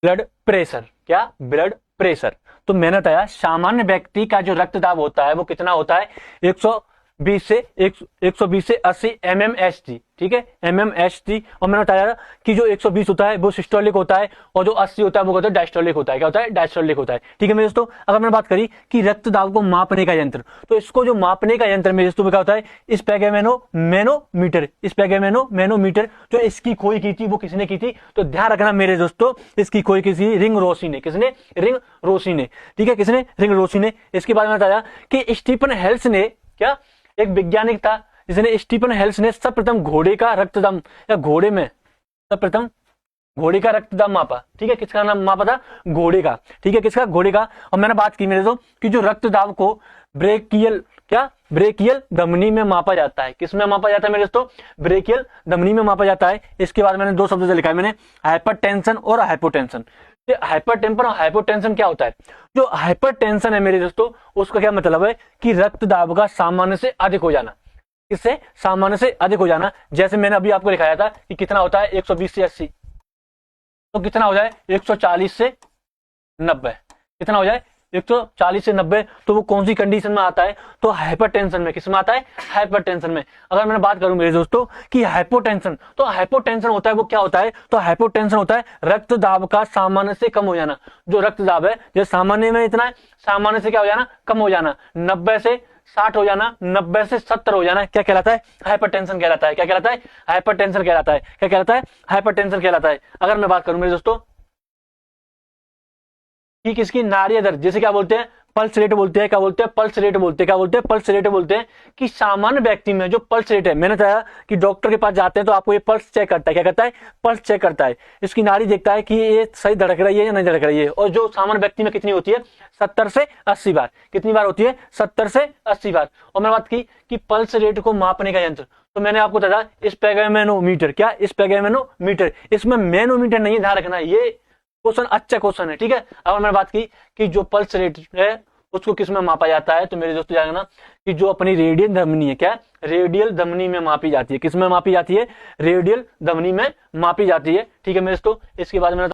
Blood pressure, क्या? Blood pressure. तो मैंने बताया सामान्य व्यक्ति का जो रक्तदाब होता है वो कितना होता है, 120 से 120 से 80 mmHg, ठीक है, mmHg। और मैंने बताया कि जो 120 होता है वो सिस्टोलिक होता है और जो 80 होता है वो कहते हैं डायस्टोलिक होता है। क्या होता है? डायस्टोलिक होता है, ठीक है मेरे दोस्तों। अगर मैंने बात करी कि रक्तदाब को मापने का यंत्र, तो इसको जो मापने का यंत्र मेरे दोस्तों क्या होता है, मैनोमीटर। मैनोमीटर जो इसकी खोई की थी वो किसने की थी? तो ध्यान रखना मेरे दोस्तों, इसकी खोई किसी रिंग रोसी ने। किसने? रिंग रोसी ने, ठीक है, किसने? रिंग रोसी ने। इसके बाद में बताया कि स्टीफन हेल्स ने, क्या, एक वैज्ञानिक था जिसने, स्टीफन हेल्स ने सर्वप्रथम घोड़े का रक्तदाब, या घोड़े में सर्वप्रथम घोड़े का रक्तदाब मापा, ठीक है। किसका नाम मापा था? घोड़े का, ठीक है, किसका? घोड़े का। और मैंने बात की मेरे दोस्तों कि जो रक्तदाब को ब्रेकियल, क्या, ब्रेकियल धमनी में मापा जाता है। किसमें मापा जाता है मेरे दोस्तों? ब्रेकियल धमनी में मापा जाता है। इसके बाद मैंने दो शब्द से लिखा है मैंने, हाइपरटेंशन और हाइपोटेंशन। हाइपरटेंशन और हाइपोटेंशन क्या होता है? जो हाइपरटेंशन है मेरे दोस्तों, उसका क्या मतलब है कि रक्तदाब का सामान्य से अधिक हो जाना। इससे सामान्य से अधिक हो जाना। जैसे मैंने अभी आपको दिखाया था कि कितना होता है 120 से 80, तो कितना हो जाए 140 से 90, कितना हो जाए 140 से 90। तो वो कौन सी कंडीशन में आता है? तो हाइपरटेंशन में। किसमें आता है? हाइपरटेंशन में। अगर मैं बात करूं मेरे दोस्तों कि हाइपोटेंशन, तो हाइपोटेंशन होता है वो क्या होता है? तो हाइपोटेंशन होता है रक्तदाब का सामान्य से कम हो जाना। जो रक्तदाब है जो सामान्य में इतना है, सामान्य से क्या हो जाना? कम हो जाना। 90 से 60 हो जाना, 90 से 70 हो जाना, क्या कहलाता है? हाइपरटेंशन कहलाता है। क्या कहलाता है? हाइपरटेंशन कहलाता है। क्या कहलाता है? हाइपरटेंशन कहलाता है। अगर मैं बात करूं मेरे दोस्तों कि किसकी, नाड़ी दर, जिसे क्या बोलते हैं? पल्स रेट बोलते हैं। क्या बोलते हैं? पल्स रेट बोलते हैं। क्या बोलते हैं? पल्स रेट बोलते हैं। कि सामान्य व्यक्ति में जो पल्स रेट है, मैंने बताया कि डॉक्टर के पास जाते हैं तो आपको ये पल्स चेक करता है। क्या करता है? पल्स चेक करता है। इसकी नाड़ी देखता है कि ये सही धड़क रही है या नहीं धड़क रही है। और जो सामान्य व्यक्ति में कितनी होती है? 70 से 80 बार। कितनी बार होती है? 70 से 80 बार। और मैंने बात की कि पल्स रेट को मापने का यंत्र, तो मैंने आपको बताया स्पेगोमेनोमीटर। क्या? स्पेगोमेनोमीटर। इसमें मैनोमीटर नहीं, ध्यान रखना, ये क्वेश्चन अच्छा क्वेश्चन है, ठीक है। अब मैंने बात की कि जो पल्स रेट है उसको किस में मापा जाता है, तो मेरे दोस्तों जानना कि जो अपनी रेडियल धमनी है, क्या, रेडियल धमनी में मापी जाती है। किस में मापी जाती है? रेडियल धमनी में मापी जाती है, ठीक है मेरे दोस्तों। इसके बाद मैंने